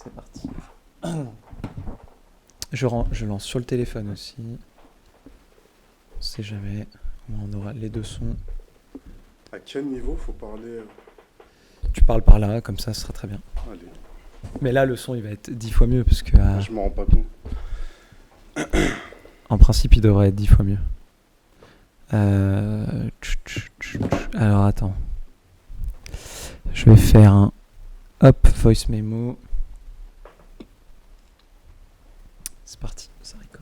C'est parti. Je lance sur le téléphone aussi. On sait jamais. On aura les deux sons. À quel niveau faut parler Tu parles par là, comme ça, ce sera très bien. Allez. Mais là, le son, il va être 10 fois mieux parce que. Je m'en rends pas compte. En principe, il devrait être 10 fois mieux. Alors, attends. Je vais faire un voice memo. C'est parti, ça rigole.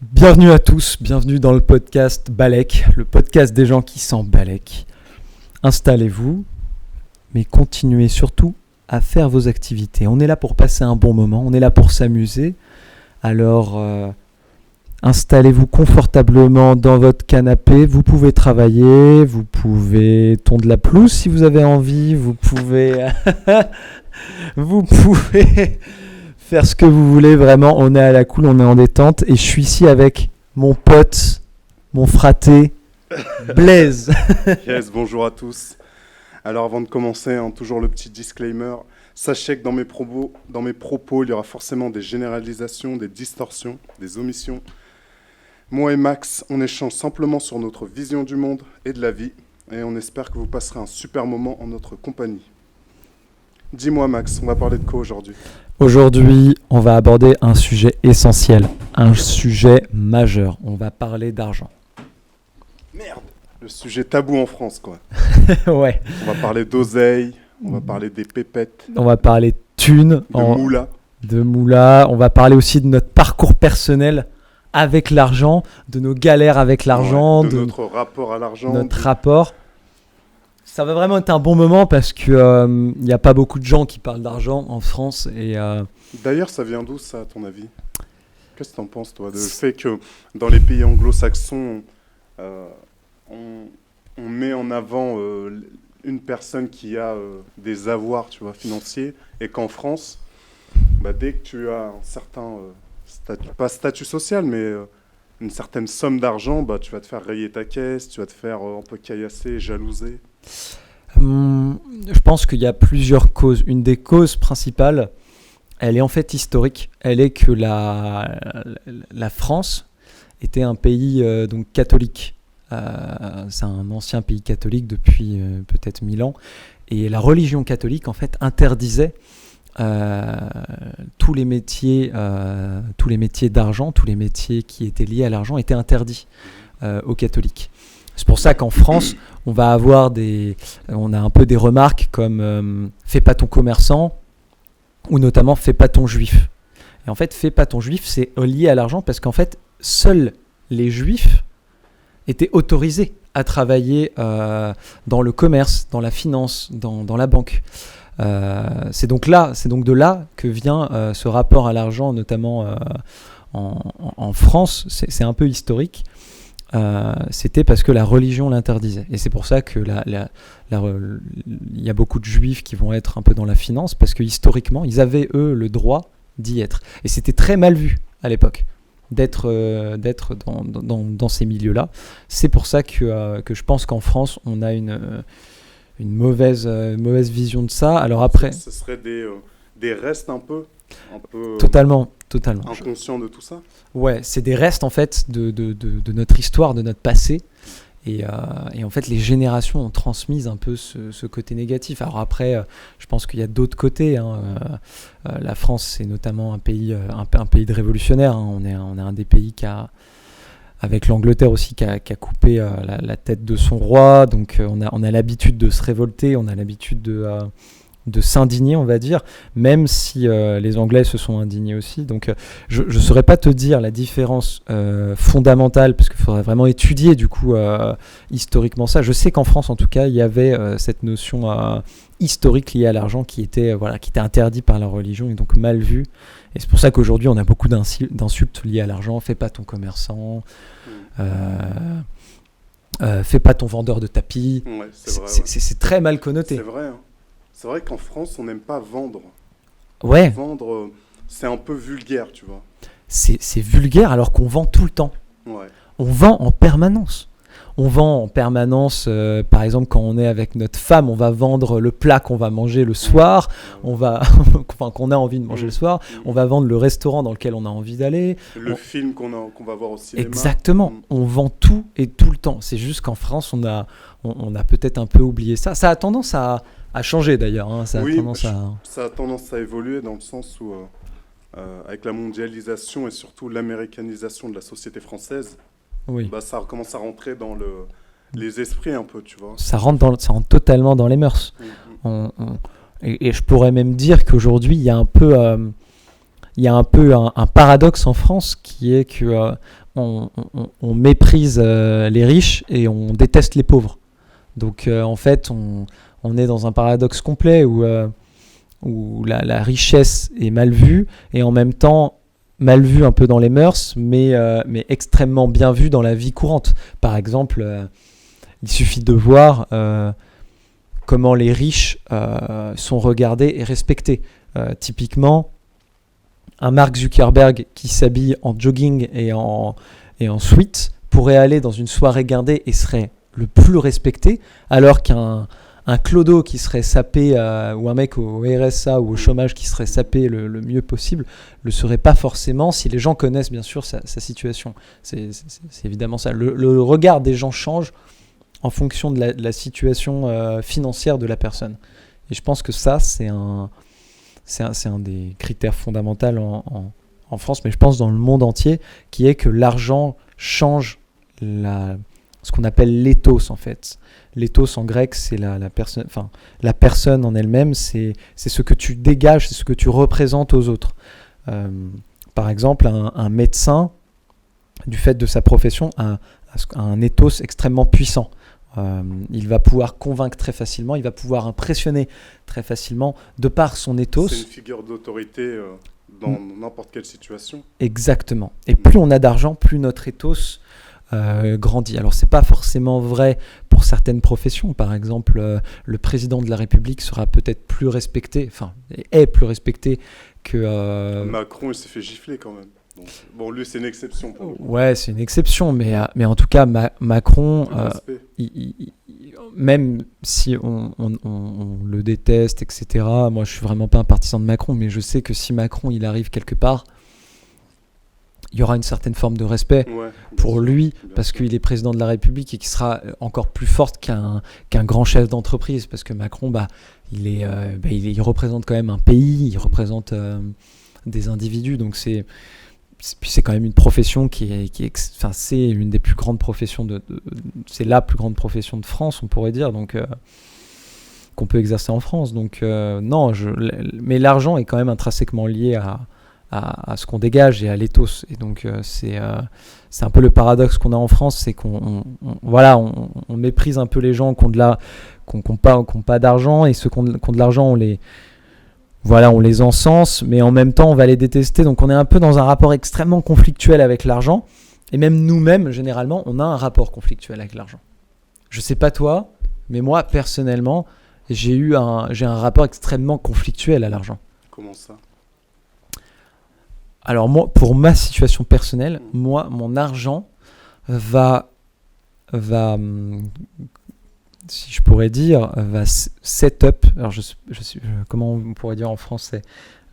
Bienvenue à tous, bienvenue dans le podcast Balek, le podcast des gens qui s'en balèquent. Installez-vous, mais continuez surtout à faire vos activités. On est là pour passer un bon moment, on est là pour s'amuser. Alors, installez-vous confortablement dans votre canapé. Vous pouvez travailler, vous pouvez tondre la pelouse si vous avez envie, vous pouvez, vous pouvez faire ce que vous voulez. Vraiment, on est à la cool, on est en détente. Et je suis ici avec mon pote, mon fraté, Blaise. Yes, bonjour à tous. Alors avant de commencer, toujours le petit disclaimer. Sachez que dans mes propos, il y aura forcément des généralisations, des distorsions, des omissions. Moi et Max, on échange simplement sur notre vision du monde et de la vie, et on espère que vous passerez un super moment en notre compagnie. Dis-moi Max, on va parler de quoi aujourd'hui ? Aujourd'hui, on va aborder un sujet essentiel, un sujet majeur. On va parler d'argent. Merde ! Le sujet tabou en France, quoi. Ouais. On va parler d'oseille, on va parler des pépettes, On va parler de thunes, de moula. On va parler aussi de notre parcours personnel avec l'argent, de nos galères avec l'argent, de notre rapport à l'argent. Notre rapport. Ça va vraiment être un bon moment parce que y a pas beaucoup de gens qui parlent d'argent en France et D'ailleurs, ça vient d'où ça, à ton avis ? Qu'est-ce que t'en penses, toi, de le fait que dans les pays anglo-saxons, on met en avant une personne qui a des avoirs, tu vois, financiers, et qu'en France, dès que tu as un certain pas statut social, mais une certaine somme d'argent, tu vas te faire rayer ta caisse, tu vas te faire un peu caillasser, jalouser. Je pense qu'il y a plusieurs causes. Une des causes principales, elle est en fait historique. Elle est que la France était un pays donc catholique. C'est un ancien pays catholique depuis peut-être 1000 ans. Et la religion catholique, en fait, interdisait tous les métiers d'argent, tous les métiers qui étaient liés à l'argent étaient interdits aux catholiques. C'est pour ça qu'en France, on a un peu des remarques comme fais pas ton commerçant ou notamment fais pas ton juif. Et en fait, fais pas ton juif, c'est lié à l'argent parce qu'en fait, seuls les juifs étaient autorisés à travailler dans le commerce, dans la finance, dans la banque. C'est donc de là que vient ce rapport à l'argent, notamment en France. C'est un peu historique. C'était parce que la religion l'interdisait. Et c'est pour ça que il y a beaucoup de juifs qui vont être un peu dans la finance, parce que historiquement, ils avaient, eux, le droit d'y être. Et c'était très mal vu à l'époque d'être dans ces milieux-là. C'est pour ça que je pense qu'en France, on a une mauvaise vision de ça. Alors après, ce serait des restes un peu totalement inconscients de tout ça. Ouais, c'est des restes en fait de notre histoire, de notre passé, et en fait les générations ont transmis un peu ce côté négatif. Alors après, je pense qu'il y a d'autres côtés. La France, c'est notamment un pays de révolutionnaires. On est un des pays avec l'Angleterre aussi, qui a coupé la tête de son roi. Donc on a l'habitude de se révolter, on a l'habitude de s'indigner, on va dire, même si les Anglais se sont indignés aussi. Donc je ne saurais pas te dire la différence fondamentale, parce qu'il faudrait vraiment étudier du coup historiquement ça. Je sais qu'en France, en tout cas, il y avait cette notion historique liée à l'argent qui était interdite par la religion et donc mal vue. Et c'est pour ça qu'aujourd'hui, on a beaucoup d'insultes liées à l'argent. Fais pas ton commerçant, fais pas ton vendeur de tapis. Ouais, c'est vrai, c'est très mal connoté. C'est vrai, hein. C'est vrai qu'en France, on n'aime pas vendre. Ouais. Vendre, c'est un peu vulgaire, tu vois. C'est vulgaire alors qu'on vend tout le temps. Ouais. On vend en permanence. on vend en permanence, par exemple quand on est avec notre femme, on va vendre le plat qu'on va manger le soir, qu'on a envie de manger le soir, on va vendre le restaurant dans lequel on a envie d'aller. Le film qu'on va voir au cinéma. Exactement, on vend tout et tout le temps. C'est juste qu'en France, on a peut-être un peu oublié ça. Ça a tendance à changer d'ailleurs. Hein. Ça a tendance à évoluer dans le sens où, avec la mondialisation et surtout l'américanisation de la société française, ça commence à rentrer dans les esprits un peu, tu vois. Ça rentre totalement dans les mœurs. Et je pourrais même dire qu'aujourd'hui, il y a un peu un paradoxe en France qui est que on méprise les riches et on déteste les pauvres. Donc en fait, on est dans un paradoxe complet où la richesse est mal vue et en même temps mal vue un peu dans les mœurs, mais extrêmement bien vue dans la vie courante. Par exemple, il suffit de voir comment les riches sont regardés et respectés. Typiquement, un Mark Zuckerberg qui s'habille en jogging et en sweat pourrait aller dans une soirée guindée et serait le plus respecté, alors qu'un clodo qui serait sapé, ou un mec au RSA ou au chômage qui serait sapé le mieux possible, le serait pas forcément si les gens connaissent bien sûr sa situation. C'est évidemment ça. Le regard des gens change en fonction de la situation financière de la personne. Et je pense que ça, c'est un des critères fondamentaux en France, mais je pense dans le monde entier, qui est que l'argent change ce qu'on appelle l'éthos en fait. L'éthos en grec, c'est la personne en elle-même, c'est ce que tu dégages, c'est ce que tu représentes aux autres. Par exemple, un médecin, du fait de sa profession, a un éthos extrêmement puissant. Il va pouvoir convaincre très facilement, il va pouvoir impressionner très facilement de par son éthos. C'est une figure d'autorité dans n'importe quelle situation. Exactement. Et plus on a d'argent, plus notre éthos grandit. Alors c'est pas forcément vrai pour certaines professions. Par exemple, le président de la République sera peut-être plus respecté, est plus respecté que... Macron, il s'est fait gifler quand même. Bon, lui, c'est une exception. Ouais, c'est une exception, mais en tout cas, Macron, même si on le déteste, etc., moi, je suis vraiment pas un partisan de Macron, mais je sais que si Macron, il arrive quelque part, il y aura une certaine forme de respect pour lui, parce qu'il est président de la République et qu'il sera encore plus fort qu'un grand chef d'entreprise, parce que Macron, il représente quand même un pays, il représente des individus, donc c'est quand même une profession c'est une des plus grandes professions c'est la plus grande profession de France, on pourrait dire, donc qu'on peut exercer en France. Donc non, mais l'argent est quand même intrinsèquement lié à ce qu'on dégage et à l'éthos. Et donc c'est un peu le paradoxe qu'on a en France, c'est qu'on méprise un peu les gens qui ont pas d'argent, et ceux qui ont de l'argent, on les encense, mais en même temps on va les détester. Donc on est un peu dans un rapport extrêmement conflictuel avec l'argent, et même nous-mêmes généralement on a un rapport conflictuel avec l'argent. Je sais pas toi, mais moi personnellement j'ai un rapport extrêmement conflictuel à l'argent. Comment ça ? Alors moi, pour ma situation personnelle, mon argent va si je pourrais dire, va set up, alors comment on pourrait dire en français,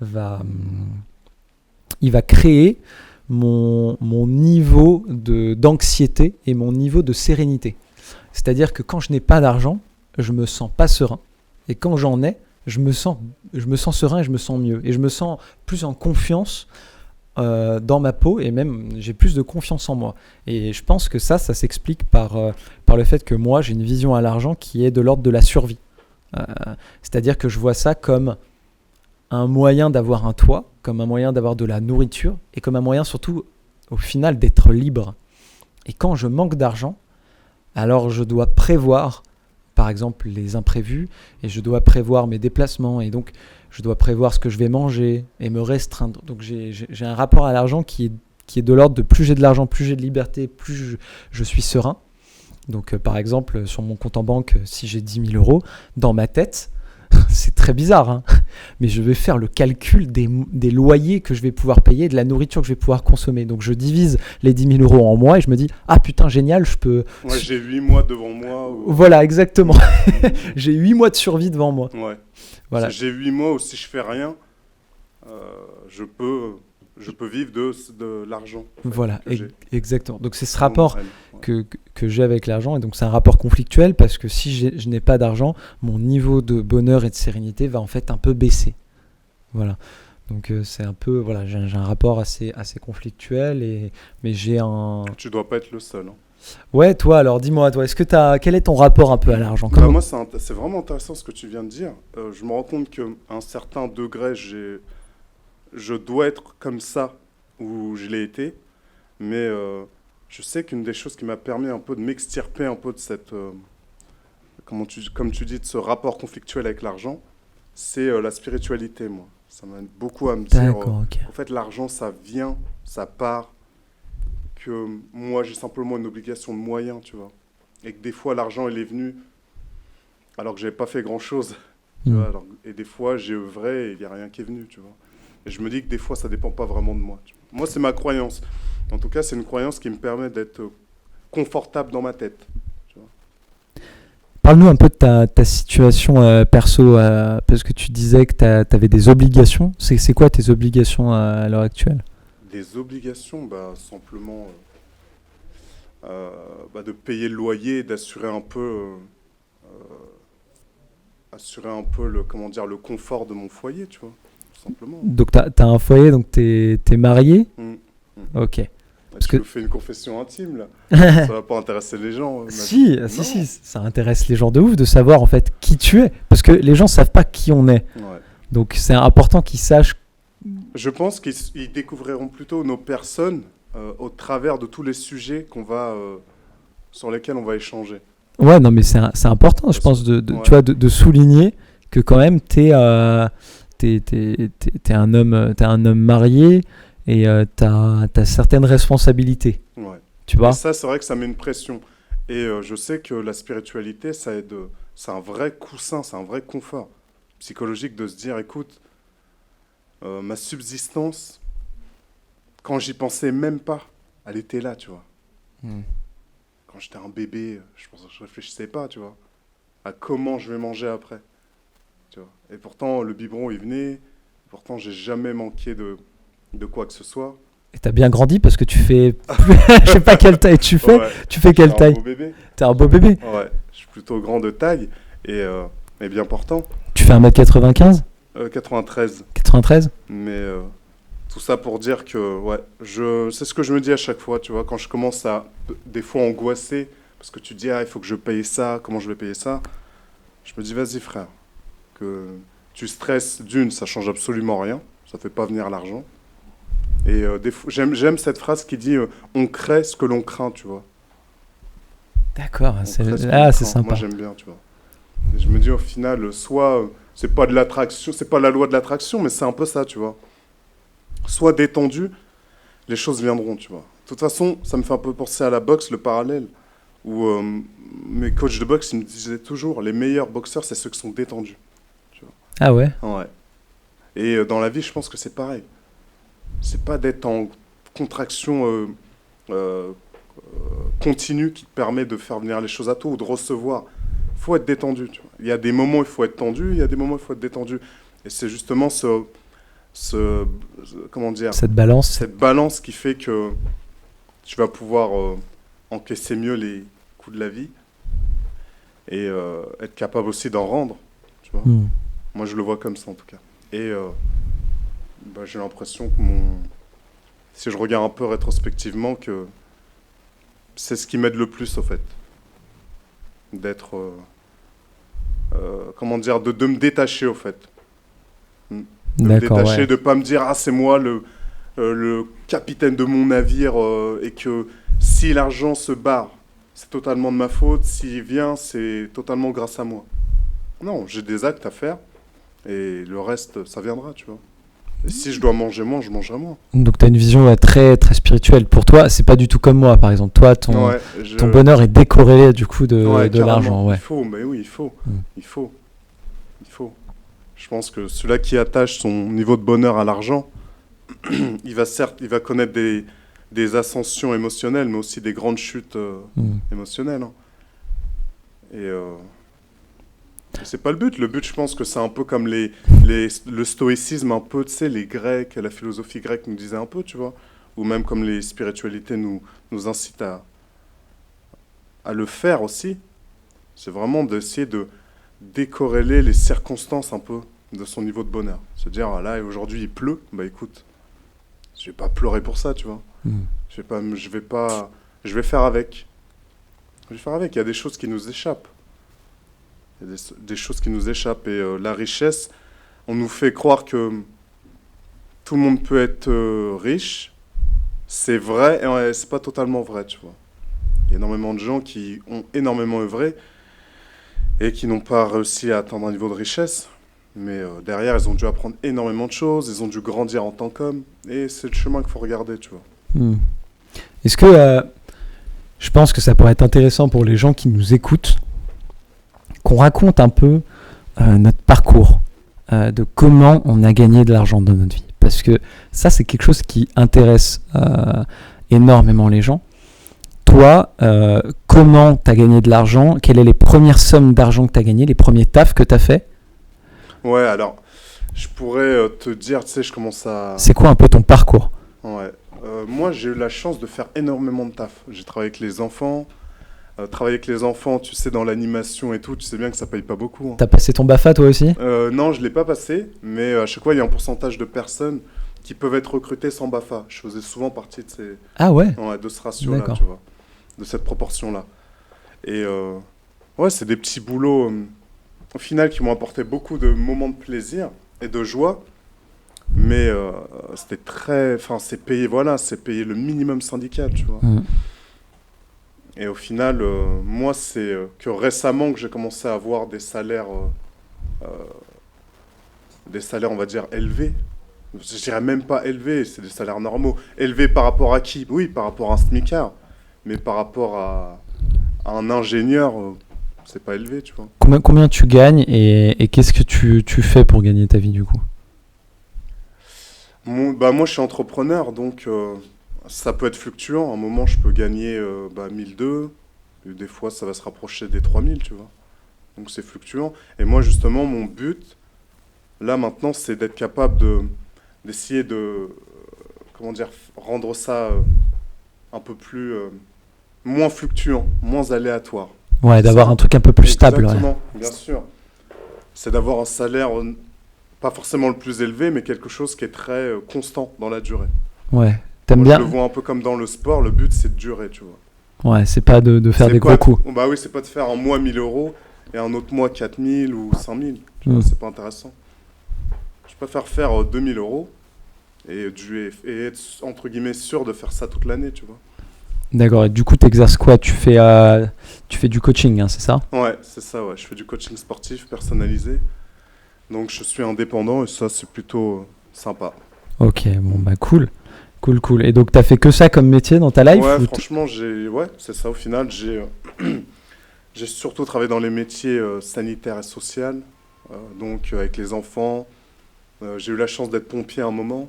il va créer mon niveau d'anxiété et mon niveau de sérénité. C'est-à-dire que quand je n'ai pas d'argent, je me sens pas serein. Et quand j'en ai, je me sens serein et je me sens mieux. Et je me sens plus en confiance dans ma peau, et même j'ai plus de confiance en moi. Et je pense que ça s'explique par le fait que moi j'ai une vision à l'argent qui est de l'ordre de la survie. C'est-à-dire que je vois ça comme un moyen d'avoir un toit, comme un moyen d'avoir de la nourriture, et comme un moyen surtout au final d'être libre. Et quand je manque d'argent, alors je dois prévoir par exemple les imprévus, et je dois prévoir mes déplacements, et donc je dois prévoir ce que je vais manger et me restreindre. Donc j'ai un rapport à l'argent qui est de l'ordre de plus j'ai de l'argent, plus j'ai de liberté, plus je suis serein. Donc par exemple sur mon compte en banque, si j'ai 10 000 euros, dans ma tête, c'est très bizarre, hein, mais je vais faire le calcul des loyers que je vais pouvoir payer, de la nourriture que je vais pouvoir consommer. Donc je divise les 10 000 euros en mois et je me dis, ah putain, génial, je peux... Ouais, j'ai 8 mois devant moi. Voilà, exactement. J'ai 8 mois de survie devant moi. Ouais. Voilà. Si j'ai 8 mois où si je fais rien, je peux vivre de l'argent. En fait, Voilà, que j'ai. exactement. Donc c'est ce rapport Ouais. que j'ai avec l'argent, et donc c'est un rapport conflictuel parce que si je n'ai pas d'argent, mon niveau de bonheur et de sérénité va en fait un peu baisser. Voilà. Donc c'est un peu, voilà, j'ai un rapport assez conflictuel, mais j'ai un... Tu dois pas être le seul. Hein. Ouais, toi, alors dis-moi, toi, quel est ton rapport un peu à l'argent? Bah, moi, c'est vraiment intéressant ce que tu viens de dire. Je me rends compte qu'à un certain degré, je dois être comme ça, où je l'ai été, mais je sais qu'une des choses qui m'a permis un peu de m'extirper un peu de cette, comme tu dis, de ce rapport conflictuel avec l'argent, c'est la spiritualité, moi. Ça m'aide beaucoup à me dire, D'accord, ok. en fait, l'argent, ça vient, ça part, que moi, j'ai simplement une obligation de moyens, tu vois. Et que des fois, l'argent, il est venu alors que j'avais pas fait grand-chose, tu vois. Et des fois, j'ai œuvré et il n'y a rien qui est venu, tu vois. Et je me dis que des fois, ça dépend pas vraiment de moi. Tu vois. Moi, c'est ma croyance. En tout cas, c'est une croyance qui me permet d'être confortable dans ma tête. Tu vois. Parle-nous un peu de ta situation perso, parce que tu disais que tu avais des obligations. C'est quoi tes obligations à l'heure actuelle? Des obligations, simplement de payer le loyer, d'assurer un peu, le confort de mon foyer, tu vois, tout simplement. Donc tu as un foyer, donc tu es marié? Ok. Tu me fais une confession intime, là. Ça va pas intéresser les gens. Si, ça intéresse les gens de ouf de savoir en fait qui tu es. Parce que les gens savent pas qui on est. Ouais. Donc c'est important qu'ils sachent. Je pense qu'ils découvriront plutôt nos personnes au travers de tous les sujets sur lesquels on va échanger. Ouais, non, mais c'est important, je pense, tu vois, de souligner que quand même t'es un homme marié et t'as certaines responsabilités. Ouais. Tu vois. Et ça, c'est vrai que ça met une pression. Et je sais que la spiritualité, ça aide. C'est un vrai coussin, c'est un vrai confort psychologique de se dire, écoute, ma subsistance, quand j'y pensais même pas, elle était là, tu vois. Quand j'étais un bébé, je réfléchissais pas, tu vois, à comment je vais manger après. Tu vois. Et pourtant, le biberon, il venait. Pourtant, j'ai jamais manqué de quoi que ce soit. Et t'as bien grandi parce que tu fais... je sais pas quelle taille tu fais. Ouais, tu fais quelle taille? T'es un beau bébé. Ouais, je suis plutôt grand de taille et bien portant. Tu fais 1m95 93. 93. Mais tout ça pour dire que, ouais, c'est ce que je me dis à chaque fois, tu vois, quand je commence à, des fois, angoisser, parce que tu dis, il faut que je paye ça, comment je vais payer ça? Je me dis, vas-y, frère, que tu stresses d'une, ça change absolument rien, ça fait pas venir l'argent. Et des fois, j'aime cette phrase qui dit, on crée ce que l'on craint, tu vois. D'accord, c'est sympa. Moi, j'aime bien, tu vois. Et je me dis, au final, soit, c'est pas de l'attraction, c'est pas la loi de l'attraction, mais c'est un peu ça, tu vois. Soit détendu, les choses viendront, tu vois. De toute façon, ça me fait un peu penser à la boxe, le parallèle, où mes coachs de boxe, ils me disaient toujours, les meilleurs boxeurs, c'est ceux qui sont détendus. Tu vois. Ah ouais? Ouais. Et dans la vie, je pense que c'est pareil. C'est pas d'être en contraction continue qui te permet de faire venir les choses à toi ou de recevoir. Il faut être détendu, tu vois. Il y a des moments où il faut être tendu, il y a des moments où il faut être détendu. Et c'est justement comment dire, cette balance qui fait que tu vas pouvoir encaisser mieux les coups de la vie et être capable aussi d'en rendre, tu vois. Moi je le vois comme ça en tout cas. Et j'ai l'impression que si je regarde un peu rétrospectivement, que c'est ce qui m'aide le plus au fait, d'être comment dire, de me détacher au fait. De me détacher, ouais. De ne pas me dire « Ah, c'est moi le capitaine de mon navire et que si l'argent se barre, c'est totalement de ma faute. S'il vient, c'est totalement grâce à moi. » Non, j'ai des actes à faire et le reste, ça viendra, tu vois. Et si je dois manger moins, je mangerai moins. Donc tu as une vision très, très spirituelle. Pour toi, c'est pas du tout comme moi, par exemple. Toi, ton bonheur est décorrélé du coup de l'argent. Ouais. Il faut, mais oui, il faut. Il faut. Je pense que celui-là qui attache son niveau de bonheur à l'argent, il va connaître des ascensions émotionnelles, mais aussi des grandes chutes émotionnelles. Hein. Et c'est pas le but. Le but, je pense que c'est un peu comme le stoïcisme, un peu, tu sais, les Grecs, la philosophie grecque nous disait un peu, tu vois, ou même comme les spiritualités nous incitent à le faire aussi. C'est vraiment d'essayer de décorréler les circonstances un peu de son niveau de bonheur. Se dire, ah, là, aujourd'hui, il pleut, bah écoute, je vais pas pleurer pour ça, tu vois. Je vais faire avec. Je vais faire avec. Il y a des choses qui nous échappent. Il y a des choses qui nous échappent. Et la richesse, on nous fait croire que tout le monde peut être riche. C'est vrai, et c'est pas totalement vrai, tu vois. Il y a énormément de gens qui ont énormément œuvré et qui n'ont pas réussi à atteindre un niveau de richesse. Mais derrière, ils ont dû apprendre énormément de choses, ils ont dû grandir en tant qu'hommes. Et c'est le chemin qu'il faut regarder, tu vois. Est-ce que je pense que ça pourrait être intéressant pour les gens qui nous écoutent qu'on raconte un peu notre parcours de comment on a gagné de l'argent dans notre vie. Parce que ça, c'est quelque chose qui intéresse énormément les gens. Toi, comment tu as gagné de l'argent? Quelles sont les premières sommes d'argent que tu as gagnées, les premiers tafs que tu as fait? Ouais, alors, je pourrais te dire, tu sais, je commence à... C'est quoi un peu ton parcours? Ouais. Moi, j'ai eu la chance de faire énormément de taf. J'ai travaillé avec les enfants. Travailler avec les enfants, tu sais, dans l'animation et tout, tu sais bien que ça paye pas beaucoup. Hein. T'as passé ton BAFA toi aussi? Non, je l'ai pas passé, mais à chaque fois, il y a un pourcentage de personnes qui peuvent être recrutées sans BAFA. Je faisais souvent partie de ces... Ah ouais? Ouais, de ce ratio-là, tu vois. De cette proportion-là. Et ouais, c'est des petits boulots, au final, qui m'ont apporté beaucoup de moments de plaisir et de joie. Mais c'était très... Enfin, c'est payé, voilà, c'est payé le minimum syndical, tu vois. Et au final, moi, c'est que récemment que j'ai commencé à avoir des salaires, on va dire, élevés. Je dirais même pas élevés, c'est des salaires normaux. Élevés par rapport à qui? Oui, par rapport à un smicard. Mais par rapport à un ingénieur, c'est pas élevé, tu vois. Combien tu gagnes et qu'est-ce que tu fais pour gagner ta vie, du coup? Moi, je suis entrepreneur, donc... ça peut être fluctuant. À un moment, je peux gagner 1002. Et des fois, ça va se rapprocher des 3000, tu vois. Donc, c'est fluctuant. Et moi, justement, mon but, là, maintenant, c'est d'être capable d'essayer de... comment dire, rendre ça un peu plus... moins fluctuant, moins aléatoire. Ouais, d'avoir un truc un peu plus stable. Exactement, ouais. Bien sûr. C'est d'avoir un salaire, pas forcément le plus élevé, mais quelque chose qui est très constant dans la durée. Ouais. T'aimes bien? Je le vois un peu comme dans le sport, le but c'est de durer, tu vois. Ouais, c'est pas de faire des gros coups. Bah oui, c'est pas de faire un mois 1000 € et un autre mois 4000 ou 5000. Tu vois, c'est pas intéressant. Je préfère faire 2000 € et être entre guillemets sûr de faire ça toute l'année, tu vois. D'accord, et du coup, tu exerces quoi? Tu fais du coaching, hein, c'est ça? Ouais, c'est ça, ouais. Je fais du coaching sportif personnalisé. Donc je suis indépendant et ça, c'est plutôt sympa. Ok, bon, bah cool. Cool. Et donc, tu as fait que ça comme métier dans ta life? Ouais, franchement, c'est ça. Au final, j'ai surtout travaillé dans les métiers sanitaires et sociaux. Donc, avec les enfants. J'ai eu la chance d'être pompier à un moment.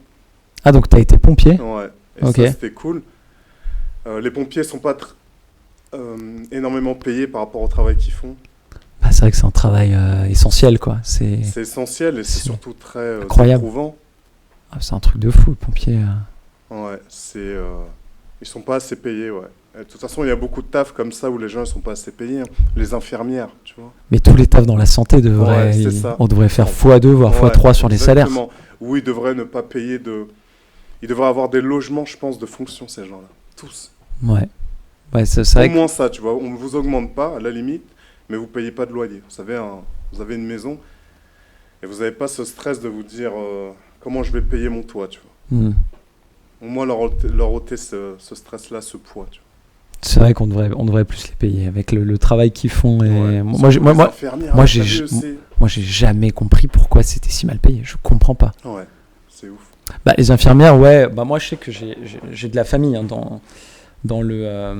Ah, donc tu as été pompier? Ouais, et ça, c'était cool. Les pompiers ne sont pas énormément payés par rapport au travail qu'ils font. Bah, c'est vrai que c'est un travail essentiel, quoi. C'est essentiel et c'est surtout très éprouvant. Ah, c'est un truc de fou, le pompier. Ouais, ils sont pas assez payés, ouais. Et de toute façon, il y a beaucoup de tafs comme ça où les gens ne sont pas assez payés. Hein. Les infirmières, tu vois. Mais tous les tafs dans la santé devraient... Ouais, on devrait faire x2, voire x3 sur les salaires. Oui, ils devraient ne pas payer de... Ils devraient avoir des logements, je pense, de fonction, ces gens-là. Tous. Ouais, c'est vrai. Au moins ça, tu vois. On ne vous augmente pas, à la limite, mais vous ne payez pas de loyer. Vous avez une maison et vous n'avez pas ce stress de vous dire comment je vais payer mon toit, tu vois. Au moins leur ôter ce stress-là, ce poids, tu vois. C'est vrai qu'on devrait plus les payer avec le travail qu'ils font. Et ouais, moi, j'ai jamais compris pourquoi c'était si mal payé. Je comprends pas. Ouais, c'est ouf. Bah, les infirmières, ouais. Bah, moi, je sais que j'ai de la famille hein, dans le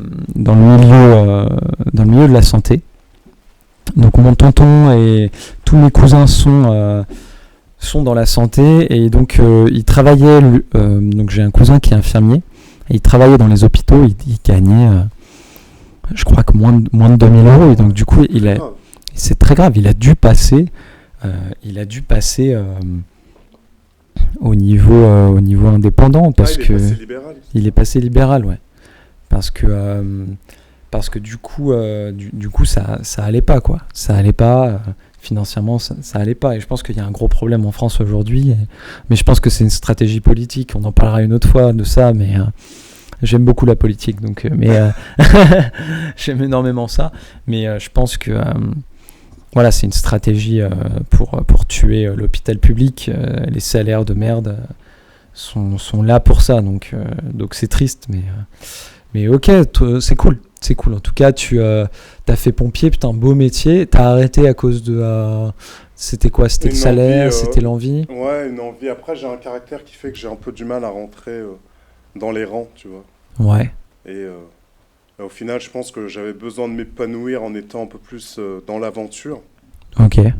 milieu de la santé. Donc mon tonton et tous mes cousins sont sont dans la santé et donc il travaillait. Donc j'ai un cousin qui est infirmier et il travaillait dans les hôpitaux. Il gagnait, je crois que moins de 2000 euros. Et donc du coup, c'est très grave. Il a dû passer au niveau indépendant parce que il est passé libéral, ouais. Parce que du coup ça allait pas, quoi. Ça allait pas. Financièrement, ça allait pas. Et je pense qu'il y a un gros problème en France aujourd'hui. Mais je pense que c'est une stratégie politique. On en parlera une autre fois de ça, mais j'aime beaucoup la politique. Donc, j'aime énormément ça. Mais je pense que voilà, c'est une stratégie pour tuer l'hôpital public. Les salaires de merde sont là pour ça. Donc c'est triste. Mais ok, c'est cool. C'est cool. En tout cas, tu as fait pompier, putain, beau métier. T'as arrêté à cause de... c'était quoi? C'était le salaire? C'était l'envie? Ouais, une envie. Après, j'ai un caractère qui fait que j'ai un peu du mal à rentrer dans les rangs, tu vois. Ouais. Et au final, je pense que j'avais besoin de m'épanouir en étant un peu plus dans l'aventure. Ok. Et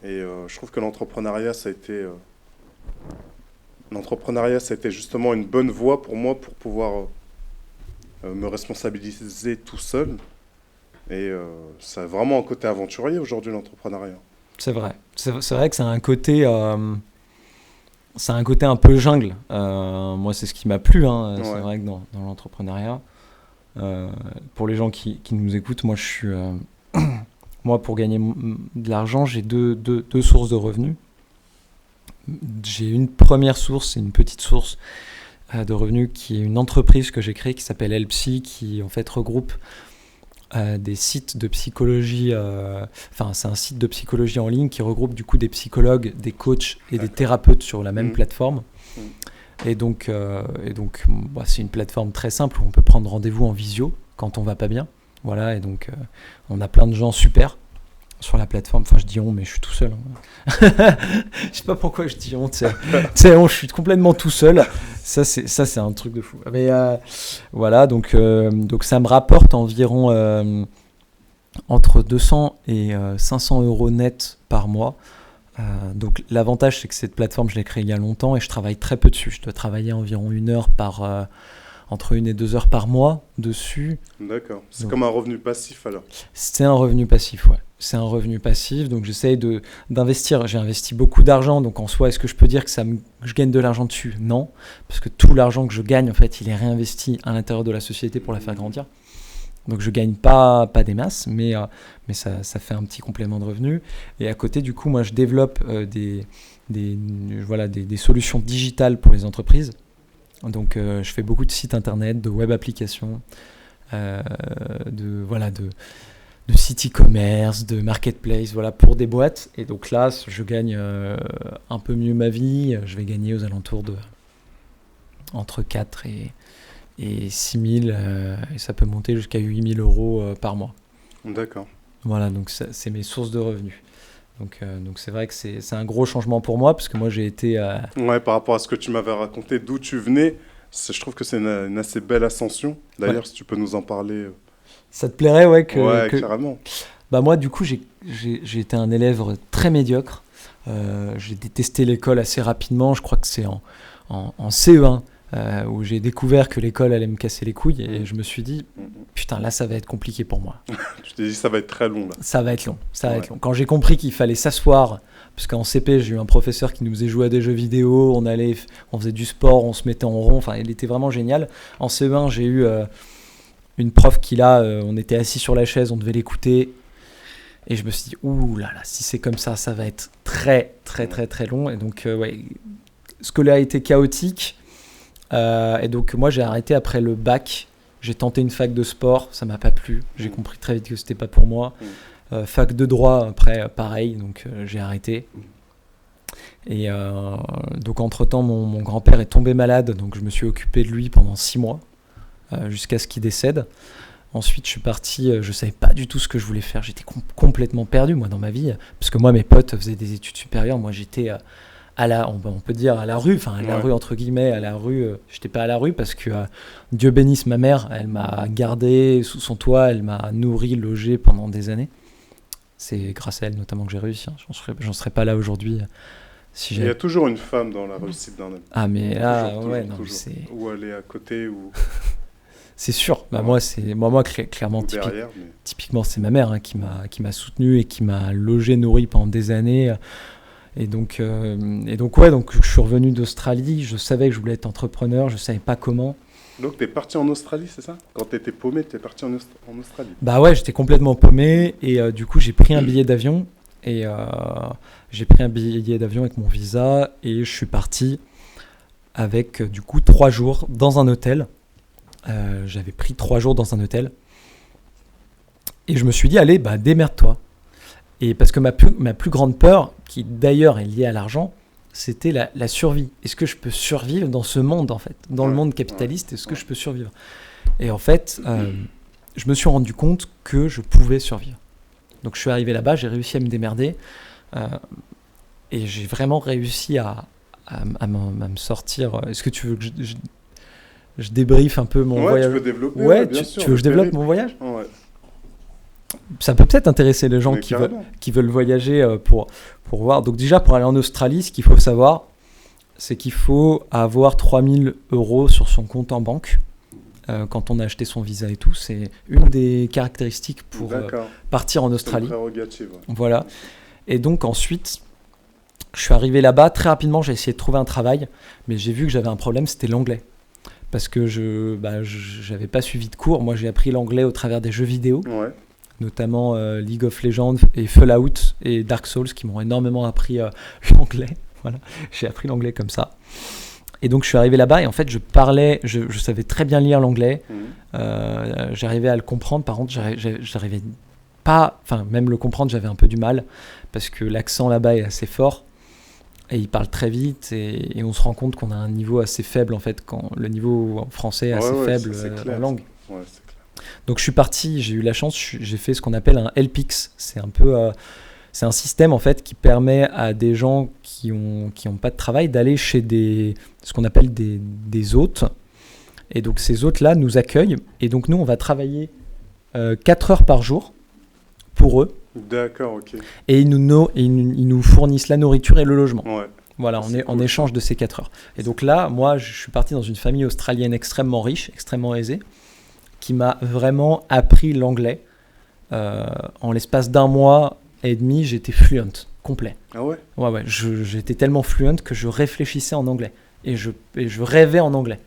je trouve que l'entrepreneuriat, ça a été... L'entrepreneuriat, ça a été justement une bonne voie pour moi pour pouvoir... me responsabiliser tout seul. Et ça a vraiment un côté aventurier aujourd'hui, l'entrepreneuriat. C'est vrai. C'est vrai que c'est un côté un peu jungle. Moi, c'est ce qui m'a plu. Hein. Ouais. C'est vrai que dans l'entrepreneuriat, pour les gens qui nous écoutent, moi, moi, pour gagner de l'argent, j'ai deux sources de revenus. J'ai une première source, c'est une petite source de revenus qui est une entreprise que j'ai créée qui s'appelle Helpsy, qui en fait regroupe des sites de psychologie, c'est un site de psychologie en ligne qui regroupe du coup des psychologues, des coachs et des thérapeutes sur la même plateforme. Et donc c'est une plateforme très simple où on peut prendre rendez-vous en visio quand on va pas bien. Voilà, et donc on a plein de gens super sur la plateforme. Enfin, je dis on, mais je suis tout seul. Hein. Je sais pas pourquoi je dis on. Je suis complètement tout seul. Ça, c'est un truc de fou. Mais voilà, donc ça me rapporte environ entre 200 et 500 euros net par mois. Donc l'avantage, c'est que cette plateforme, je l'ai créée il y a longtemps et je travaille très peu dessus. Je dois travailler environ entre 1 et 2 heures par mois dessus. D'accord. C'est donc, comme un revenu passif alors? C'est un revenu passif, ouais. C'est un revenu passif, donc j'essaye d'investir. J'ai investi beaucoup d'argent, donc en soi, est-ce que je peux dire que je gagne de l'argent dessus? Non, parce que tout l'argent que je gagne, en fait, il est réinvesti à l'intérieur de la société pour la faire grandir. Donc je gagne pas des masses, mais ça fait un petit complément de revenu. Et à côté, du coup, moi, je développe des solutions digitales pour les entreprises. Donc je fais beaucoup de sites internet, de web applications, de sites e-commerce, de marketplace, voilà, pour des boîtes. Et donc là, je gagne un peu mieux ma vie. Je vais gagner aux alentours de entre 4 et 6 000, et ça peut monter jusqu'à 8 000 euros par mois. D'accord. Voilà, donc c'est mes sources de revenus. Donc c'est vrai que c'est un gros changement pour moi, parce que moi j'ai été... Ouais, par rapport à ce que tu m'avais raconté, d'où tu venais, je trouve que c'est une assez belle ascension. D'ailleurs, si tu peux nous en parler... Ça te plairait, ouais, Ouais, carrément. Bah moi, du coup, j'ai été un élève très médiocre. J'ai détesté l'école assez rapidement. Je crois que c'est en CE1 où j'ai découvert que l'école allait me casser les couilles. Et je me suis dit, putain, là, ça va être compliqué pour moi. Tu t'es dit, ça va être très long, là. Ça va être long, ça va être long. Quand j'ai compris qu'il fallait s'asseoir, parce qu'en CP, j'ai eu un professeur qui nous faisait jouer à des jeux vidéo, on faisait du sport, on se mettait en rond. Enfin, il était vraiment génial. En CE1, j'ai eu... une prof qui là, on était assis sur la chaise, on devait l'écouter. Et je me suis dit, ouh là là, si c'est comme ça, ça va être très, très, très, très long. Et donc, ouais, ce que là a été chaotique. Et donc, moi, j'ai arrêté après le bac. J'ai tenté une fac de sport, ça m'a pas plu. J'ai compris très vite que c'était pas pour moi. Fac de droit, après, pareil, donc j'ai arrêté. Et donc, entre-temps, mon grand-père est tombé malade, donc je me suis occupé de lui pendant 6 mois. Jusqu'à ce qu'il décède. Ensuite, je suis parti, je savais pas du tout ce que je voulais faire. J'étais complètement perdu, moi, dans ma vie. Parce que moi, mes potes faisaient des études supérieures. Moi, j'étais on peut dire à la rue, enfin, à la rue, entre guillemets, à la rue. J'étais pas à la rue parce que Dieu bénisse ma mère. Elle m'a gardé sous son toit. Elle m'a nourri, logé pendant des années. C'est grâce à elle, notamment, que j'ai réussi. J'en serais pas là aujourd'hui Si Il y a toujours une femme dans la réussite d'un homme. Ah, mais là, Toujours, ouais, toujours, non, toujours. c'est... Ou elle est à côté ou C'est sûr. Bah, Ouais. moi, clairement, derrière. Mais... typiquement, c'est ma mère, hein, qui m'a soutenu et qui m'a logé, nourri pendant des années. Et donc, ouais, donc je suis revenu d'Australie. Je savais que je voulais être entrepreneur. Je savais pas comment. Donc, tu es parti en Australie, c'est ça? Quand tu étais paumé, tu es parti en Australie. Bah ouais, j'étais complètement paumé. Et du coup, j'ai pris un billet d'avion. Et j'ai pris un billet d'avion avec mon visa. Et je suis parti avec, du coup, 3 jours dans un hôtel. J'avais pris 3 jours dans un hôtel. Et je me suis dit, allez, bah, démerde-toi. Et parce que ma plus grande peur, qui d'ailleurs est liée à l'argent, c'était la survie. Est-ce que je peux survivre dans ce monde, en fait? Dans le monde capitaliste, est-ce que je peux survivre? Et en fait, je me suis rendu compte que je pouvais survivre. Donc je suis arrivé là-bas, j'ai réussi à me démerder. Et j'ai vraiment réussi à me sortir. Est-ce que tu veux que je débriefe un peu mon voyage? Tu peux développer. Ouais, bien sûr, tu veux que je développe périple. mon voyage? Ouais. Ça peut peut-être intéresser les gens Mais carrément. qui veulent voyager pour voir. Donc déjà, pour aller en Australie, ce qu'il faut savoir, c'est qu'il faut avoir 3 000 € sur son compte en banque quand on a acheté son visa et tout. C'est une des caractéristiques pour partir en C'est une Australie. prérogative. Ouais. Voilà. Et donc ensuite, je suis arrivé là-bas. Très rapidement, j'ai essayé de trouver un travail, mais j'ai vu que j'avais un problème, c'était l'anglais. Parce que je n'avais pas suivi de cours. Moi, j'ai appris l'anglais au travers des jeux vidéo. Ouais. Notamment League of Legends et Fallout et Dark Souls qui m'ont énormément appris l'anglais. Voilà, j'ai appris l'anglais comme ça. Et donc je suis arrivé là-bas et en fait je savais très bien lire l'anglais. J'arrivais à le comprendre. Par contre, j'arrivais pas, enfin même le comprendre, j'avais un peu du mal parce que l'accent là-bas est assez fort et ils parlent très vite et on se rend compte qu'on a un niveau assez faible en fait quand le niveau en français est assez faible c'est clair, en langue. Ouais, c'est clair. Donc je suis parti, j'ai eu la chance, j'ai fait ce qu'on appelle un LPIX. C'est un peu, c'est un système en fait qui permet à des gens qui ont pas de travail d'aller chez ce qu'on appelle des hôtes. Et donc ces hôtes-là nous accueillent et donc nous on va travailler 4 heures par jour pour eux. D'accord, ok. Et ils nous fournissent la nourriture et le logement. Ouais. Voilà, en échange de ces 4 heures. Et donc là, moi, je suis parti dans une famille australienne extrêmement riche, extrêmement aisée, qui m'a vraiment appris l'anglais. En l'espace d'1 mois et demi, j'étais fluent, complet. Ah ouais? Ouais, j'étais tellement fluent que je réfléchissais en anglais. Et je rêvais en anglais.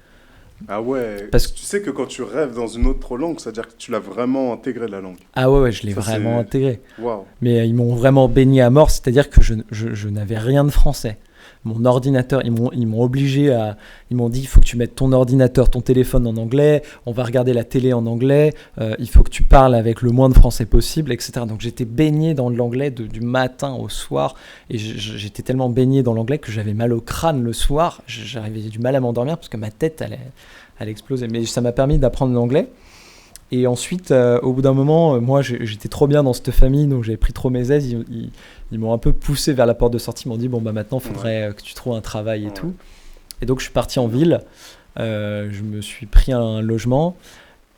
Ah ouais, Parce que tu sais que quand tu rêves dans une autre langue, c'est-à-dire que tu l'as vraiment intégré la langue. Ah ouais, je l'ai Ça, vraiment c'est- intégré. Waouh. Mais ils m'ont vraiment baigné à mort, c'est-à-dire que je n'avais rien de français. Mon ordinateur, ils m'ont obligé à... Ils m'ont dit, il faut que tu mettes ton ordinateur, ton téléphone en anglais, on va regarder la télé en anglais, il faut que tu parles avec le moins de français possible, etc. Donc j'étais baigné dans l'anglais du matin au soir, et j'étais tellement baigné dans l'anglais que j'avais mal au crâne le soir, j'avais du mal à m'endormir parce que ma tête allait exploser. Mais ça m'a permis d'apprendre l'anglais. Et ensuite, au bout d'un moment, moi, j'étais trop bien dans cette famille, donc j'avais pris trop mes aises. Ils m'ont un peu poussé vers la porte de sortie. Ils m'ont dit, bon, bah maintenant, il faudrait que tu trouves un travail et tout. Et donc, je suis parti en ville. Je me suis pris un logement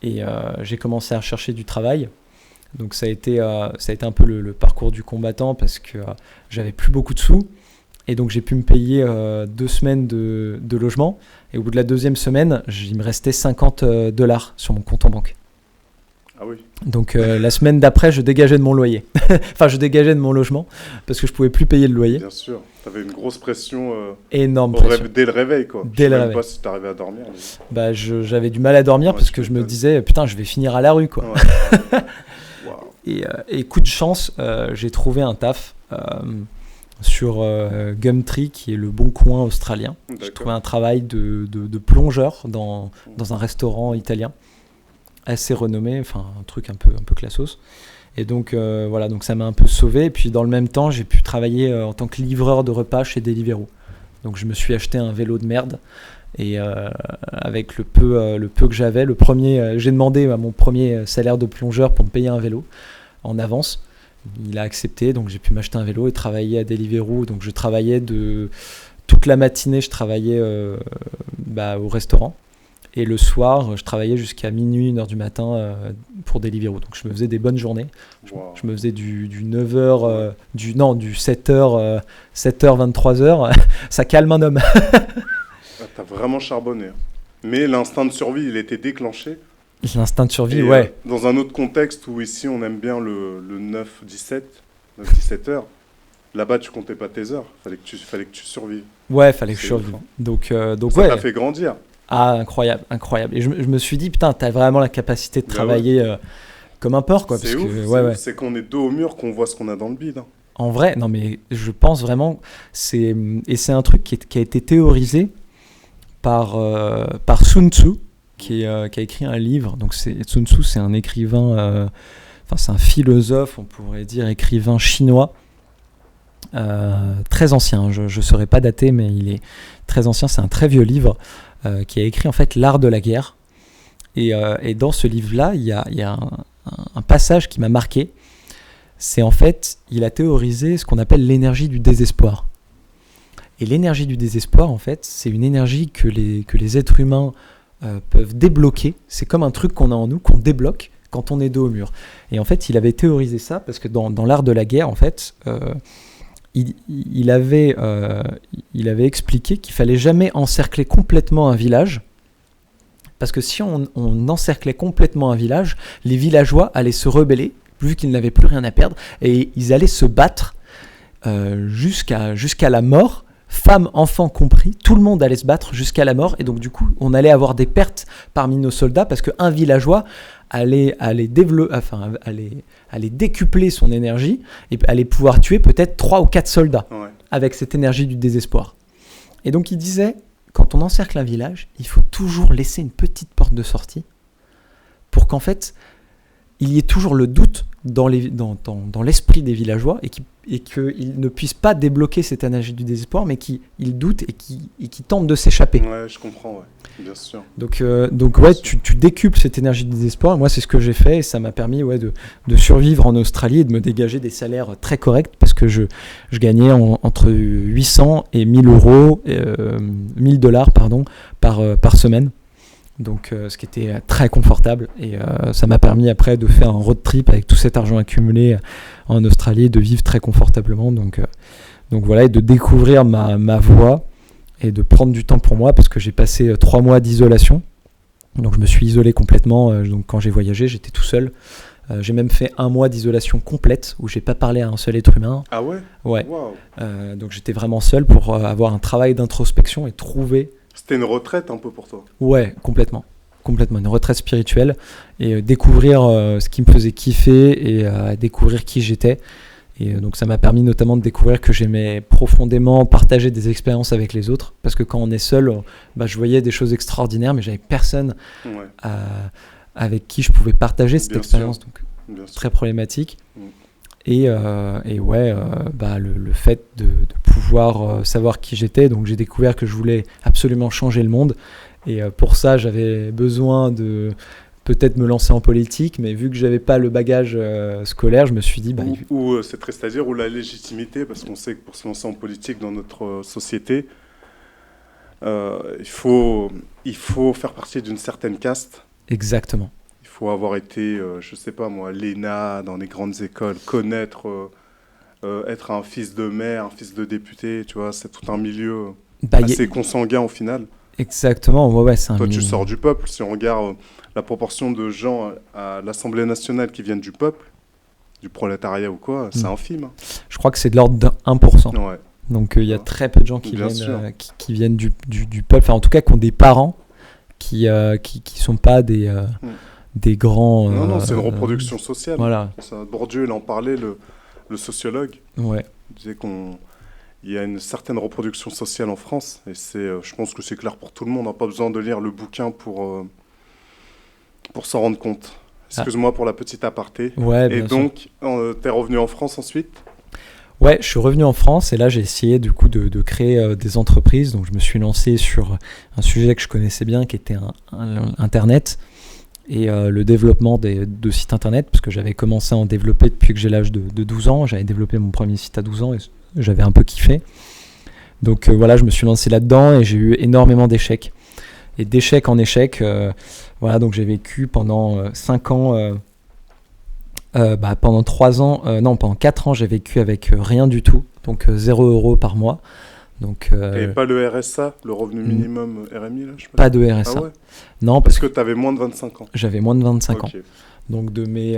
et j'ai commencé à chercher du travail. Donc, ça a été un peu le parcours du combattant parce que j'avais plus beaucoup de sous. Et donc, j'ai pu me payer 2 semaines de logement. Et au bout de la 2e semaine, il me restait $50 sur mon compte en banque. Ah oui. Donc la semaine d'après, je dégageais de mon loyer. Enfin, je dégageais de mon logement parce que je pouvais plus payer le loyer. Bien sûr. Tu avais une grosse pression Énorme pression. dès le réveil, quoi. Dès le Je sais même réveil. pas si tu arrivais à dormir. Mais... Bah, j'avais du mal à dormir parce que je me disais, putain, je vais finir à la rue, quoi. Ouais. Waouh. Et coup de chance, j'ai trouvé un taf sur Gumtree, qui est le bon coin australien. J'ai D'accord. trouvé un travail de plongeur dans un restaurant italien assez renommé, enfin un truc un peu classos. Et donc voilà, donc ça m'a un peu sauvé. Et puis dans le même temps, j'ai pu travailler en tant que livreur de repas chez Deliveroo. Donc je me suis acheté un vélo de merde et avec le peu que j'avais, j'ai demandé à mon premier salaire de plongeur pour me payer un vélo en avance. Il a accepté, donc j'ai pu m'acheter un vélo et travailler à Deliveroo. Donc je travaillais toute la matinée, je travaillais au restaurant. Et le soir, je travaillais jusqu'à minuit, 1h du matin pour Deliveroo. Donc je me faisais des bonnes journées. Wow. Je me faisais du 9h, du 7h, 7h, 23h. Ça calme un homme. T'as vraiment charbonné. Mais l'instinct de survie, il était déclenché. L'instinct de survie, Et, ouais. Dans un autre contexte où ici, on aime bien le 9-17 heures, là-bas, tu comptais pas tes heures. Fallait que tu survives. Ouais, fallait que je C'est survive. ouf, hein. Donc Ça ouais. t'a fait grandir. Ah, incroyable, incroyable. Et je me suis dit, putain, t'as vraiment la capacité de Bah travailler comme un porc, quoi. C'est Parce ouf. que, C'est ouais, ouf. ouais. C'est qu'on est dos au mur qu'on voit ce qu'on a dans le bide. Hein. En vrai, non, mais je pense vraiment, c'est un truc qui a été théorisé par Sun Tzu, qui a écrit un livre. Donc Sun Tzu, c'est un écrivain, c'est un philosophe, on pourrait dire écrivain chinois, très ancien. Je ne saurais pas dater, mais il est très ancien. C'est un très vieux livre qui a écrit en fait l'art de la guerre. Et dans ce livre-là, il y a un passage qui m'a marqué. C'est en fait, il a théorisé ce qu'on appelle l'énergie du désespoir. Et l'énergie du désespoir, en fait, c'est une énergie que les êtres humains peuvent débloquer. C'est comme un truc qu'on a en nous, qu'on débloque quand on est dos au mur. Et en fait, il avait théorisé ça parce que dans l'art de la guerre, en fait, il avait expliqué qu'il fallait jamais encercler complètement un village. Parce que si on encerclait complètement un village, les villageois allaient se rebeller, vu qu'ils n'avaient plus rien à perdre, et ils allaient se battre jusqu'à la mort, femmes, enfants compris, tout le monde allait se battre jusqu'à la mort, et donc du coup, on allait avoir des pertes parmi nos soldats, parce qu'un villageois allait décupler son énergie, et allait pouvoir tuer peut-être 3 ou 4 soldats, Ouais. avec cette énergie du désespoir. Et donc il disait, quand on encercle un village, il faut toujours laisser une petite porte de sortie, pour qu'en fait, il y ait toujours le doute dans l'esprit des villageois et qu'ils ne puissent pas débloquer cette énergie du désespoir, mais qu'ils doutent et qu'ils tentent de s'échapper. Ouais, je comprends, ouais. Bien sûr. Donc ouais, tu décuples cette énergie du désespoir. Moi, c'est ce que j'ai fait et ça m'a permis de survivre en Australie et de me dégager des salaires très corrects parce que je gagnais entre 800 et 1000 euros, 1000 dollars, pardon, par semaine. Donc ce qui était très confortable et ça m'a permis après de faire un road trip avec tout cet argent accumulé en Australie, de vivre très confortablement, donc voilà, et de découvrir ma voie et de prendre du temps pour moi parce que j'ai passé 3 mois d'isolation, donc je me suis isolé complètement. Donc quand j'ai voyagé, j'étais tout seul. J'ai même fait 1 mois d'isolation complète où j'ai pas parlé à un seul être humain. Ah ouais? Ouais. Wow. Donc j'étais vraiment seul pour avoir un travail d'introspection et trouver. C'était une retraite un peu pour toi. Ouais, complètement, une retraite spirituelle et découvrir ce qui me faisait kiffer et découvrir qui j'étais. Et donc ça m'a permis notamment de découvrir que j'aimais profondément partager des expériences avec les autres, parce que quand on est seul, je voyais des choses extraordinaires, mais j'avais personne avec qui je pouvais partager cette expérience, donc très problématique. Et ouais, le fait de pouvoir savoir qui j'étais, donc j'ai découvert que je voulais absolument changer le monde, et pour ça j'avais besoin de peut-être me lancer en politique, mais vu que j'avais pas le bagage scolaire, je me suis dit... Ou c'est triste à dire, ou la légitimité, parce qu'on sait que pour se lancer en politique dans notre société, il faut faire partie d'une certaine caste. Exactement. Il faut avoir été, je sais pas moi, l'ENA, dans les grandes écoles, connaître, être un fils de maire, un fils de député, tu vois, c'est tout un milieu assez consanguin au final. Exactement, ouais, c'est un Toi, milieu. tu sors du peuple. Si on regarde la proportion de gens à l'Assemblée nationale qui viennent du peuple, du prolétariat ou quoi, c'est infime. Je crois que c'est de l'ordre de 1%. Ouais. Donc il y a très peu de gens qui viennent du peuple, enfin en tout cas qui ont des parents qui sont pas des grands... Non, c'est une reproduction sociale. Voilà. Bourdieu, il en parlait, le sociologue. Ouais. Il disait il y a une certaine reproduction sociale en France, et je pense que c'est clair pour tout le monde. On n'a pas besoin de lire le bouquin pour s'en rendre compte. Excuse-moi pour la petite aparté. Ouais, et donc, t'es revenu en France ensuite ? Ouais, je suis revenu en France et là j'ai essayé du coup de créer des entreprises. Donc je me suis lancé sur un sujet que je connaissais bien, qui était Internet et le développement de sites Internet, parce que j'avais commencé à en développer depuis que j'ai l'âge de 12 ans. J'avais développé mon premier site à 12 ans et j'avais un peu kiffé. Donc voilà, je me suis lancé là-dedans et j'ai eu énormément d'échecs. et d'échec en échec. Voilà, donc j'ai vécu pendant 5 ans, pendant 3 ans, non, pendant 4 ans, j'ai vécu avec rien du tout, donc 0 € par mois. Donc, Et pas le RSA, le revenu minimum RMI, là, je sais pas de RSA. Ah ouais. Non, parce que tu avais moins de 25 ans. J'avais moins de 25 ans. Donc de mes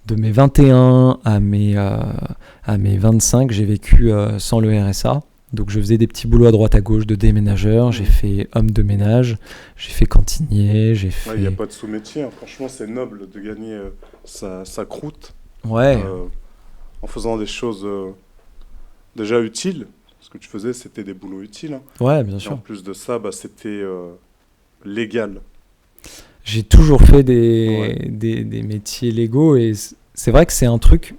21 à mes 25, j'ai vécu sans le RSA. Donc je faisais des petits boulots à droite à gauche de déménageur, j'ai fait homme de ménage, j'ai fait cantinier, j'ai fait... Il n'y a pas de sous-métier, hein. Franchement c'est noble de gagner sa croûte ouais. En faisant des choses déjà utiles. Ce que tu faisais c'était des boulots utiles. Hein. Ouais, bien sûr. Et en plus de ça, c'était légal. J'ai toujours fait des métiers légaux et c'est vrai que c'est un truc,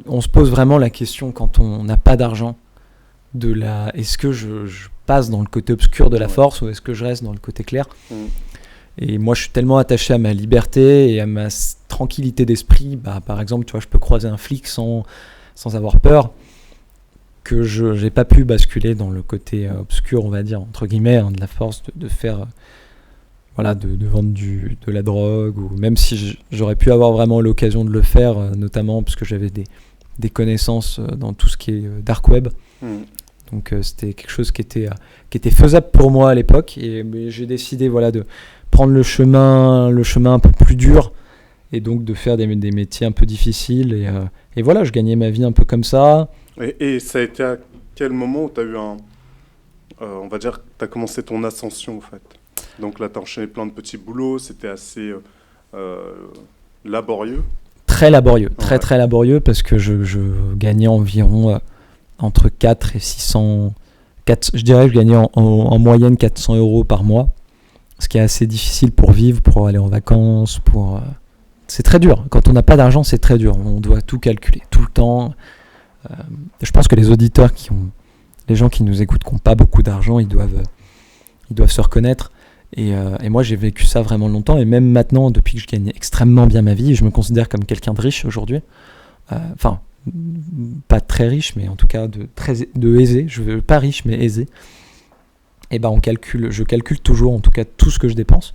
on se pose vraiment la question quand on n'a pas d'argent, est-ce que je passe dans le côté obscur de la force ou est-ce que je reste dans le côté clair. Et moi je suis tellement attaché à ma liberté et à ma tranquillité d'esprit, par exemple tu vois, je peux croiser un flic sans avoir peur, que je n'ai pas pu basculer dans le côté obscur, on va dire, entre guillemets, de la force, de faire... Voilà, de vendre de la drogue, ou même si j'aurais pu avoir vraiment l'occasion de le faire, notamment parce que j'avais des connaissances dans tout ce qui est dark web. Donc c'était quelque chose qui était faisable pour moi à l'époque, mais j'ai décidé de prendre le chemin un peu plus dur, et donc de faire des métiers un peu difficiles, et voilà, je gagnais ma vie un peu comme ça. Et ça a été à quel moment où tu as eu on va dire, tu as commencé ton ascension en fait? Donc là, tu as enchaîné plein de petits boulots, c'était assez laborieux. Très laborieux, très laborieux, parce que je gagnais environ entre 4 et 600... je dirais que je gagnais en moyenne 400 € par mois, ce qui est assez difficile pour vivre, pour aller en vacances, c'est très dur. Quand on n'a pas d'argent, c'est très dur. On doit tout calculer, tout le temps. Je pense que les auditeurs les gens qui nous écoutent, qui n'ont pas beaucoup d'argent, ils doivent se reconnaître. Et moi, j'ai vécu ça vraiment longtemps. Et même maintenant, depuis que je gagne extrêmement bien ma vie, je me considère comme quelqu'un de riche aujourd'hui. Enfin, pas très riche, mais en tout cas de aisé. Je veux pas riche, mais aisé. Et je calcule toujours, en tout cas, tout ce que je dépense.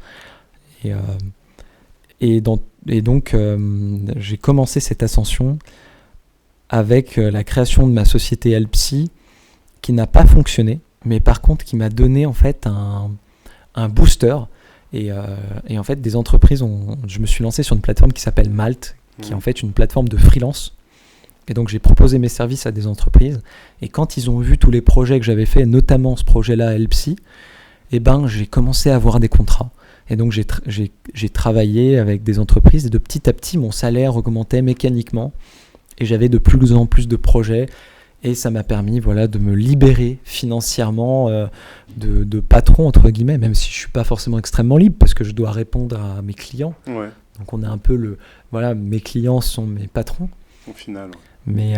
Et donc, j'ai commencé cette ascension avec la création de ma société Helpsy, qui n'a pas fonctionné, mais par contre, qui m'a donné en fait un booster. Et en fait, des entreprises je me suis lancé sur une plateforme qui s'appelle Malt, qui est en fait une plateforme de freelance. Et donc, j'ai proposé mes services à des entreprises. Et quand ils ont vu tous les projets que j'avais fait, notamment ce projet-là, Helpsy, j'ai commencé à avoir des contrats. Et donc, j'ai travaillé avec des entreprises. Et de petit à petit, mon salaire augmentait mécaniquement. Et j'avais de plus en plus de projets. Et ça m'a permis de me libérer financièrement de patron, entre guillemets, même si je ne suis pas forcément extrêmement libre, parce que je dois répondre à mes clients. Ouais. Donc, on est un peu mes clients sont mes patrons. Au final. Mais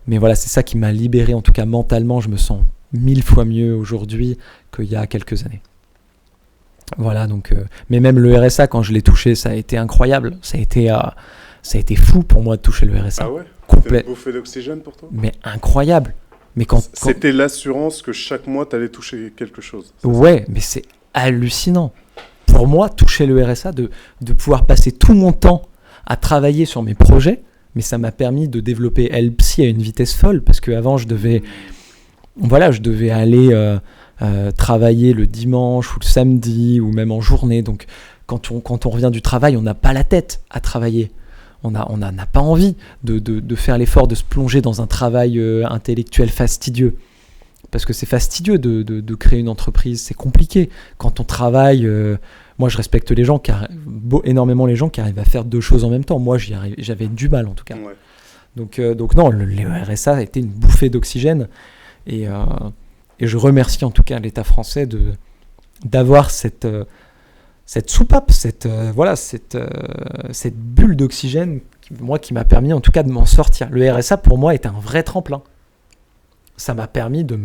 voilà, c'est ça qui m'a libéré, en tout cas mentalement. Je me sens 1000 fois mieux aujourd'hui qu'il y a quelques années. Voilà, donc, mais même le RSA, quand je l'ai touché, ça a été incroyable. Ça a été fou pour moi de toucher le RSA. Ah ouais? Complet. C'était une bouffée d'oxygène pour toi? Mais incroyable. Mais c'était l'assurance que chaque mois, tu allais toucher quelque chose. Ouais, mais c'est hallucinant. Pour moi, toucher le RSA, de pouvoir passer tout mon temps à travailler sur mes projets, mais ça m'a permis de développer Helpsy à une vitesse folle, parce qu'avant, je devais aller travailler le dimanche ou le samedi, ou même en journée. Donc, quand on revient du travail, on n'a pas la tête à travailler. On n'a pas envie de faire l'effort de se plonger dans un travail intellectuel fastidieux. Parce que c'est fastidieux de créer une entreprise, c'est compliqué. Quand on travaille, moi je respecte les gens, énormément les gens qui arrivent à faire deux choses en même temps. Moi j'avais du mal en tout cas. Ouais. Donc non, le RSA a été une bouffée d'oxygène. Et je remercie en tout cas l'État français d'avoir cette soupape, cette bulle d'oxygène qui m'a permis en tout cas de m'en sortir. Le RSA pour moi est un vrai tremplin. Ça m'a permis de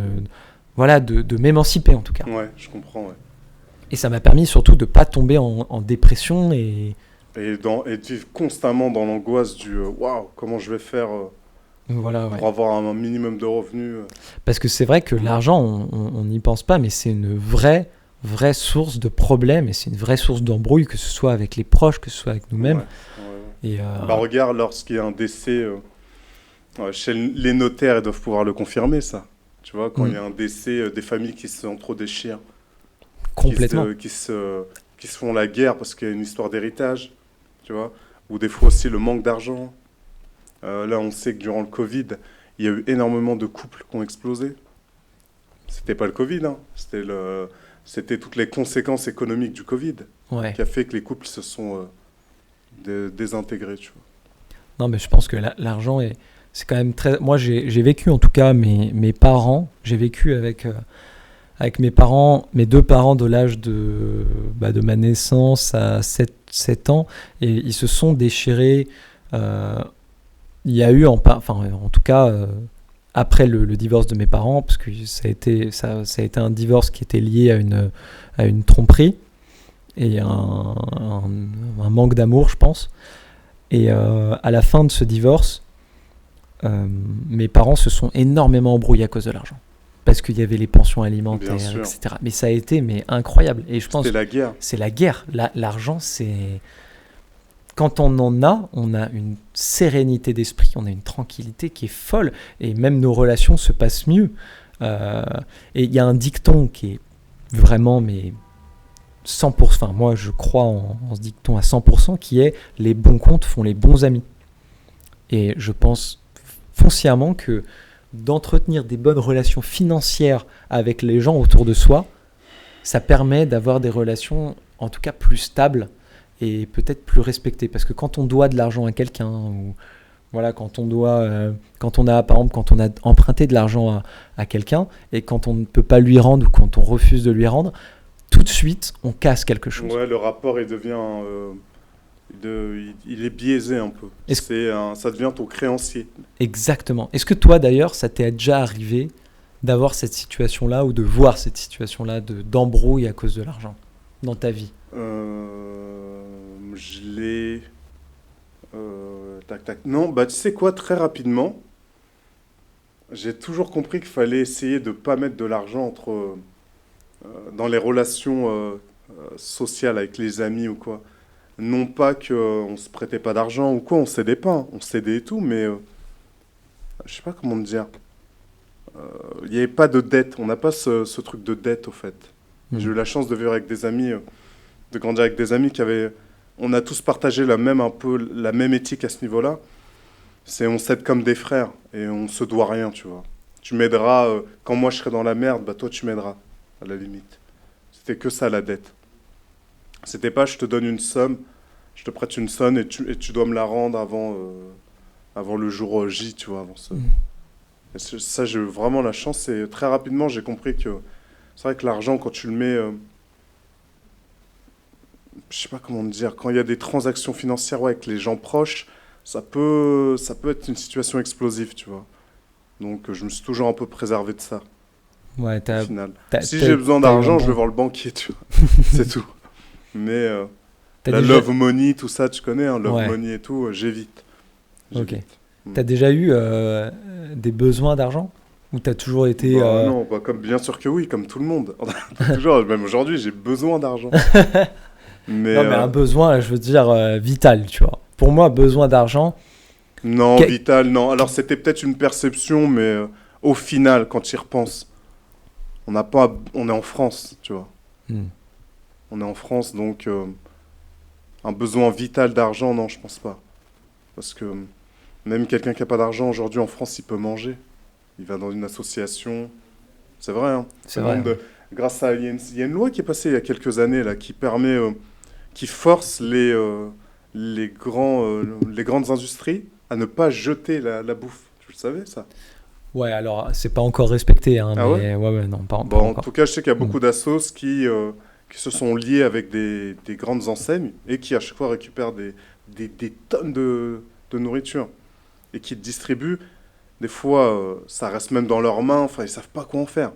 m'émanciper en tout cas. Ouais, je comprends, ouais. Et ça m'a permis surtout de ne pas tomber en dépression et de vivre constamment dans l'angoisse du waouh, comment je vais faire pour avoir un minimum de revenus. Parce que c'est vrai que l'argent, on n'y pense pas, mais c'est une vraie vraie source de problèmes et c'est une vraie source d'embrouille, que ce soit avec les proches, que ce soit avec nous-mêmes. Et regarde, lorsqu'il y a un décès, chez les notaires, ils doivent pouvoir le confirmer, ça. Tu vois, quand il y a un décès, des familles qui s'entre-déchirent. Complètement. Qui se font la guerre parce qu'il y a une histoire d'héritage, tu vois. Ou des fois aussi le manque d'argent. Là, on sait que durant le Covid, il y a eu énormément de couples qui ont explosé. C'était pas le Covid, hein. C'était toutes les conséquences économiques du Covid qui a fait que les couples se sont désintégrés, tu vois. Non, mais je pense que l'argent c'est quand même très... Moi, j'ai vécu en tout cas mes parents. J'ai vécu avec mes parents, mes deux parents de l'âge de ma naissance à 7 ans. Et ils se sont déchirés. Il y a eu, en tout cas, après le divorce de mes parents, parce que ça a été un divorce qui était lié à une tromperie et un manque d'amour, je pense. Et à la fin de ce divorce, mes parents se sont énormément embrouillés à cause de l'argent. Parce qu'il y avait les pensions alimentaires, etc. Mais ça a été incroyable. Et je pense c'était la guerre. C'est la guerre. L'argent, c'est... Quand on en a, on a une sérénité d'esprit, on a une tranquillité qui est folle. Et même nos relations se passent mieux. Et il y a un dicton qui est vraiment... 100%, moi je crois en ce dicton à 100%, qui est « les bons comptes font les bons amis ». Et je pense foncièrement que d'entretenir des bonnes relations financières avec les gens autour de soi, ça permet d'avoir des relations en tout cas plus stables et peut-être plus respectées. Parce que quand on doit de l'argent à quelqu'un, ou voilà, quand on a emprunté de l'argent à quelqu'un et quand on ne peut pas lui rendre ou quand on refuse de lui rendre, tout de suite, on casse quelque chose. Ouais, le rapport, il devient... il est biaisé un peu. Ça devient ton créancier. Exactement. Est-ce que toi, d'ailleurs, ça t'est déjà arrivé d'avoir cette situation-là ou de voir cette situation-là d'embrouille à cause de l'argent dans ta vie ? Je l'ai... Non, tu sais quoi, très rapidement, j'ai toujours compris qu'il fallait essayer de ne pas mettre de l'argent dans les relations sociales avec les amis ou quoi. Non pas qu'on ne se prêtait pas d'argent ou quoi, on s'aidait pas, on s'aidait et tout, mais je sais pas comment te dire. Il n'y avait pas de dette, on n'a pas ce truc de dette au fait. J'ai eu la chance de vivre avec des amis, de grandir avec des amis on a tous partagé la même éthique à ce niveau-là. On s'aide comme des frères et on se doit rien, tu vois. Tu m'aideras quand moi je serai dans la merde, toi tu m'aideras, à la limite. C'était que ça la dette. C'était pas je te donne une somme, je te prête une somme et tu dois me la rendre avant le jour J, tu vois. Et ça, j'ai eu vraiment la chance et très rapidement j'ai compris que c'est vrai que l'argent, quand tu le mets, je sais pas comment te dire, quand il y a des transactions financières avec les gens proches, ça peut être une situation explosive, tu vois. Donc je me suis toujours un peu préservé de ça. Ouais, au final. Si j'ai besoin d'argent, je vais voir le banquier, tu vois. C'est tout. Mais love money, tout ça, tu connais, hein, love money et tout, j'évite. Ok. T'as déjà eu des besoins d'argent ? Ou t'as toujours été... Non, bien sûr que oui, comme tout le monde. Toujours, même aujourd'hui, j'ai besoin d'argent. Mais un besoin, je veux dire, vital, tu vois. Pour moi, besoin d'argent... Non, vital, non. Alors, c'était peut-être une perception, mais au final, quand tu y repenses, on est en France, tu vois. On est en France, donc un besoin vital d'argent, non, je pense pas. Parce que même quelqu'un qui n'a pas d'argent, aujourd'hui, en France, il peut manger. Il va dans une association. C'est vrai, hein. C'est vrai. Grâce à... Il y a une loi qui est passée il y a quelques années, là, qui permet... qui force les grandes industries à ne pas jeter la bouffe. Tu le savais, ça ? Ouais, alors, c'est pas encore respecté, hein, ah mais ouais, non, pas encore. En encore. tout cas, je sais qu'il y a beaucoup d'assos qui se sont liés avec des grandes enseignes et qui, à chaque fois, récupèrent des tonnes de nourriture et qui distribuent. Des fois, ça reste même dans leurs mains. Enfin, ils savent pas quoi en faire.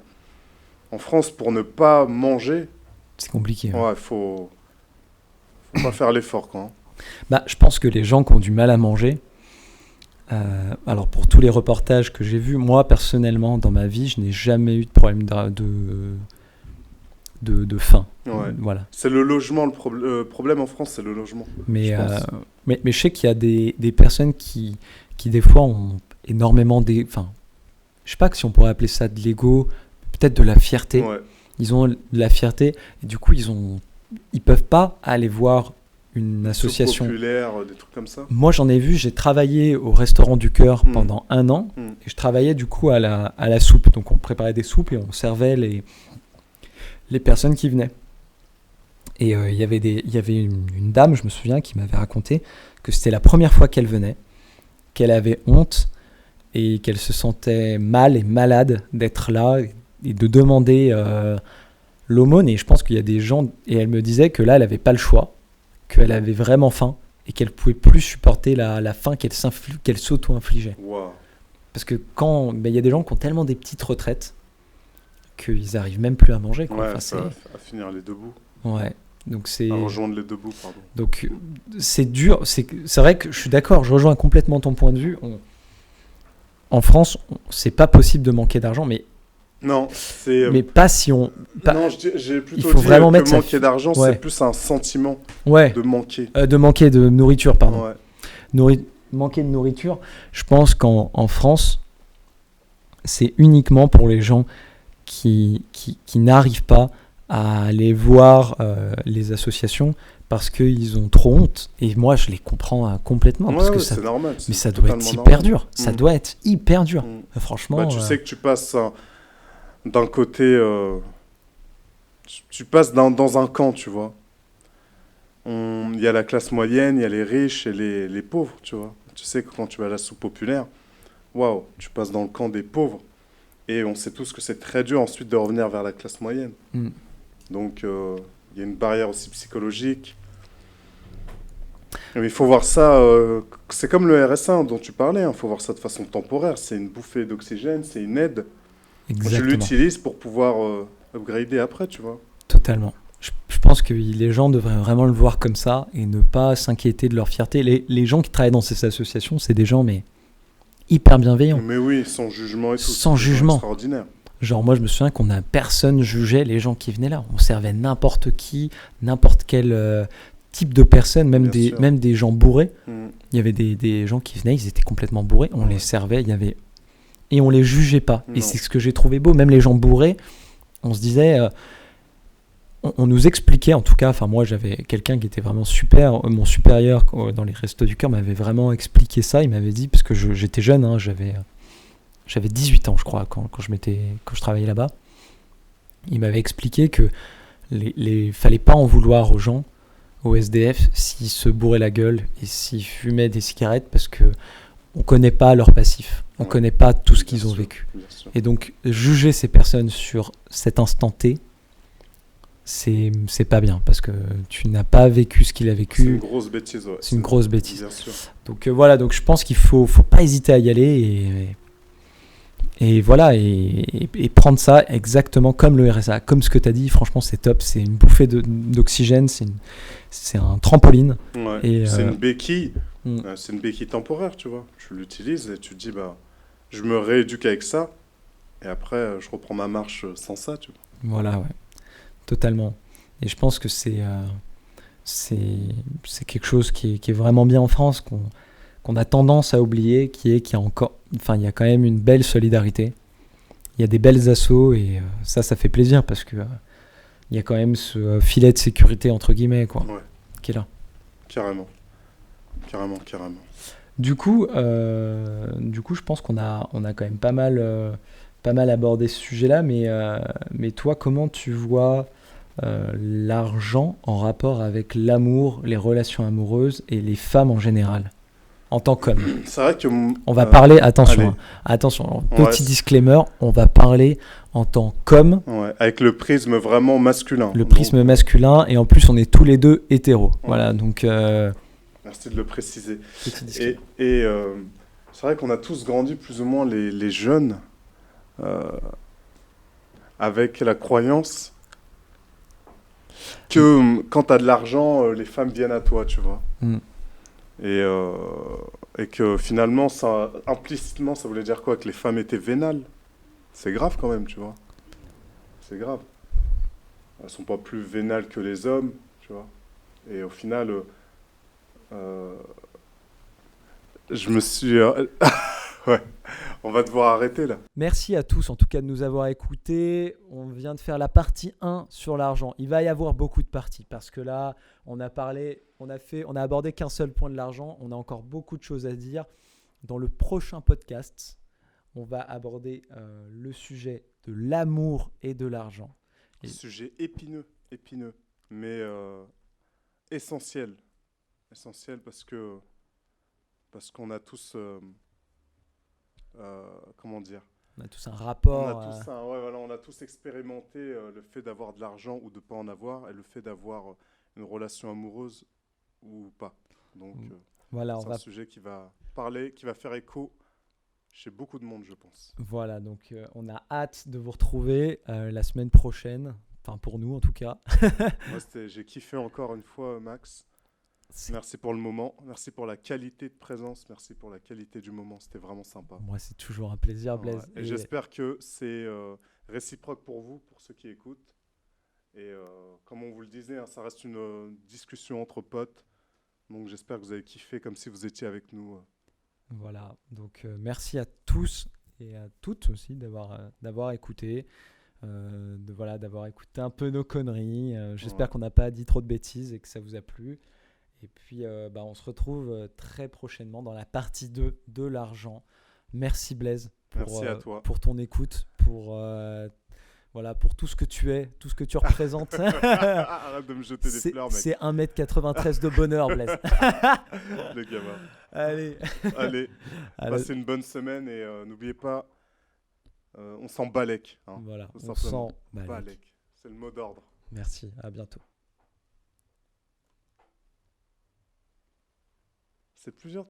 En France, pour ne pas manger... C'est compliqué. Ouais, faut pas faire l'effort, quoi. Je pense que les gens qui ont du mal à manger... alors pour tous les reportages que j'ai vus, moi personnellement dans ma vie, je n'ai jamais eu de problème de faim. Ouais. Voilà. C'est le logement, le problème en France, c'est le logement. Mais je pense. mais je sais qu'il y a des personnes qui des fois ont énormément enfin, je sais pas si on pourrait appeler ça de l'ego, peut-être de la fierté. Ouais. Ils ont de la fierté et du coup ils peuvent pas aller voir une association populaire, des trucs comme ça. Moi, j'en ai vu, j'ai travaillé au Restaurant du Cœur pendant 1 an. Et je travaillais du coup à la soupe. Donc, on préparait des soupes et on servait les personnes qui venaient. Et il y avait une dame, je me souviens, qui m'avait raconté que c'était la première fois qu'elle venait, qu'elle avait honte et qu'elle se sentait mal et malade d'être là et de demander l'aumône. Et je pense qu'il y a des gens... Et elle me disait que là, elle n'avait pas le choix, qu'elle avait vraiment faim et qu'elle pouvait plus supporter la faim qu'elle s'auto-infligeait. Wow. Parce que il y a des gens qui ont tellement des petites retraites qu'ils n'arrivent même plus à manger. Quoi. Ouais, enfin, à finir les debout. Ouais. Donc à rejoindre les debout, pardon. Donc c'est dur. C'est vrai que je suis d'accord, je rejoins complètement ton point de vue. En France, c'est pas possible de manquer d'argent, mais non, mais pas si on. Non, j'ai plutôt il faut dit vraiment que mettre manquer d'argent, c'est plus un sentiment de manquer. De manquer de nourriture, pardon. Ouais. Manquer de nourriture, je pense qu'en France, c'est uniquement pour les gens qui n'arrivent pas à aller voir les associations parce qu'ils ont trop honte. Et moi, je les comprends complètement. Parce que c'est normal. Mais ça doit être hyper dur. Ça doit être hyper dur. Franchement. Bah, tu sais que tu passes d'un côté... tu passes dans un camp, tu vois. Il y a la classe moyenne, il y a les riches et les pauvres, tu vois. Tu sais que quand tu vas à la soupe populaire, waouh, tu passes dans le camp des pauvres. Et on sait tous que c'est très dur ensuite de revenir vers la classe moyenne. Donc, il y a une barrière aussi psychologique. Mais il faut voir ça, c'est comme le RSA dont tu parlais, il faut voir ça de façon temporaire. C'est une bouffée d'oxygène, c'est une aide. Exactement. Je l'utilise pour pouvoir upgrader après, tu vois. Totalement. Je pense que les gens devraient vraiment le voir comme ça et ne pas s'inquiéter de leur fierté. Les gens qui travaillent dans ces associations, c'est des gens hyper bienveillants. Mais oui, sans jugement et tout. Sans jugement. Extraordinaire. Genre moi je me souviens personne jugeait les gens qui venaient là. On servait n'importe qui, n'importe quel type de personne, même des gens bourrés. Il y avait des gens qui venaient, ils étaient complètement bourrés. On les servait, et on les jugeait pas. Non. Et c'est ce que j'ai trouvé beau. Même les gens bourrés, on se disait... on nous expliquait, en tout cas, enfin moi j'avais quelqu'un qui était vraiment super, mon supérieur dans les Restos du Cœur m'avait vraiment expliqué ça. Il m'avait dit, parce que j'étais jeune, hein, j'avais 18 ans je crois quand je travaillais là-bas. Il m'avait expliqué que fallait pas en vouloir aux gens, aux SDF, s'ils se bourraient la gueule et s'ils fumaient des cigarettes, parce que on connaît pas leur passif, on connaît pas tout ce qu'ils ont vécu. Et donc juger ces personnes sur cet instant T, c'est pas bien, parce que tu n'as pas vécu ce qu'il a vécu. C'est une grosse bêtise, ouais. C'est une grosse bêtise. Bien sûr. Donc voilà, donc je pense qu'il faut pas hésiter à y aller et voilà, et prendre ça exactement comme le RSA, comme ce que tu as dit. Franchement, c'est top, c'est une bouffée d'oxygène, c'est un trampoline. Ouais. Et c'est une béquille, c'est une béquille temporaire, tu vois. Tu l'utilises et tu te dis, je me rééduque avec ça, et après, je reprends ma marche sans ça, tu vois. Voilà, ouais. Totalement. Et je pense que c'est quelque chose qui est vraiment bien en France, qu'on a tendance à oublier, qu'il y a quand même une belle solidarité. Il y a des belles assos et ça fait plaisir, parce que il y a quand même ce filet de sécurité entre guillemets, quoi, qui est là. Carrément. Du coup, je pense qu'on a quand même pas mal abordé ce sujet-là, mais toi, comment tu vois l'argent en rapport avec l'amour, les relations amoureuses et les femmes en général, en tant qu'homme? C'est vrai que on va parler, attention, petit disclaimer, on va parler en tant qu'homme, avec le prisme vraiment masculin. Le prisme masculin, et en plus on est tous les deux hétéros. Voilà, donc merci de le préciser. Et c'est vrai qu'on a tous grandi plus ou moins, les jeunes, avec la croyance que quand tu as de l'argent, les femmes viennent à toi, tu vois. Et que finalement, implicitement, ça voulait dire quoi? Que les femmes étaient vénales. C'est grave quand même, tu vois. C'est grave. elles sont pas plus vénales que les hommes, tu vois. Et au final, je me suis... ouais, on va devoir arrêter là. Merci à tous en tout cas de nous avoir écoutés. On vient de faire la partie 1 sur l'argent. Il va y avoir beaucoup de parties parce que là, on a abordé qu'un seul point de l'argent. On a encore beaucoup de choses à dire. Dans le prochain podcast, on va aborder le sujet de l'amour et de l'argent. Sujet épineux, mais essentiel. Essentiel parce qu'on a tous... comment dire? On a tous un rapport. On a tous expérimenté le fait d'avoir de l'argent ou de ne pas en avoir, et le fait d'avoir une relation amoureuse ou pas. Donc, c'est un sujet qui va faire écho chez beaucoup de monde, je pense. Voilà, donc on a hâte de vous retrouver la semaine prochaine. Enfin, pour nous en tout cas. Moi, j'ai kiffé encore une fois, Max. Merci pour le moment, merci pour la qualité de présence, merci pour la qualité du moment, c'était vraiment sympa. Moi, c'est toujours un plaisir, Blaise. Ouais. Et j'espère que c'est réciproque pour vous, pour ceux qui écoutent. Et comme on vous le disait, hein, ça reste une discussion entre potes. Donc j'espère que vous avez kiffé comme si vous étiez avec nous. Voilà, donc merci à tous et à toutes aussi d'avoir écouté. D'avoir écouté un peu nos conneries. J'espère qu'on n'a pas dit trop de bêtises et que ça vous a plu. Et puis, on se retrouve très prochainement dans la partie 2 de l'argent. Merci Blaise Merci à toi. pour ton écoute, pour tout ce que tu es, tout ce que tu représentes. Arrête de me jeter des fleurs, mec. C'est 1m93 de bonheur, Blaise. Le gamin. Allez. Passez une bonne semaine et n'oubliez pas, on s'en balèque. Hein, voilà, on s'en balèque. C'est le mot d'ordre. Merci, à bientôt. C'est plusieurs